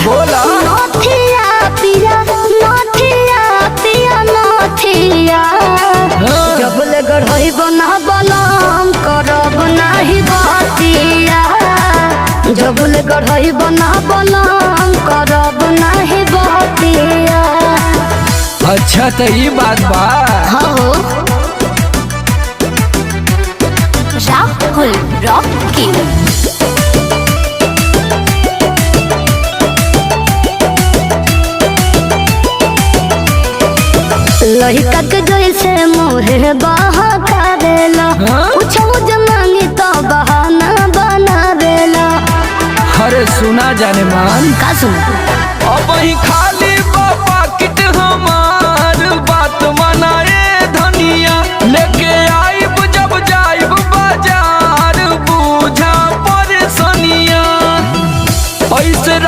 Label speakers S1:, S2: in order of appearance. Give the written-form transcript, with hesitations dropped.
S1: बोला
S2: नथिया पिया नथिया पिया नथिया जबल गढ़ई बना बलम करब नाही बतिया जबल गढ़ई बना बलम करब नाही बतिया।
S1: अच्छा तो ये बात बा।
S2: हो राहुल रॉकी लड़का के जैसे मोहे बहका देला पूछो जमानी तो बहाना बना देला।
S1: अरे सुना जाने मान
S2: का सुन
S1: अब ही खाली बाबा किट हमार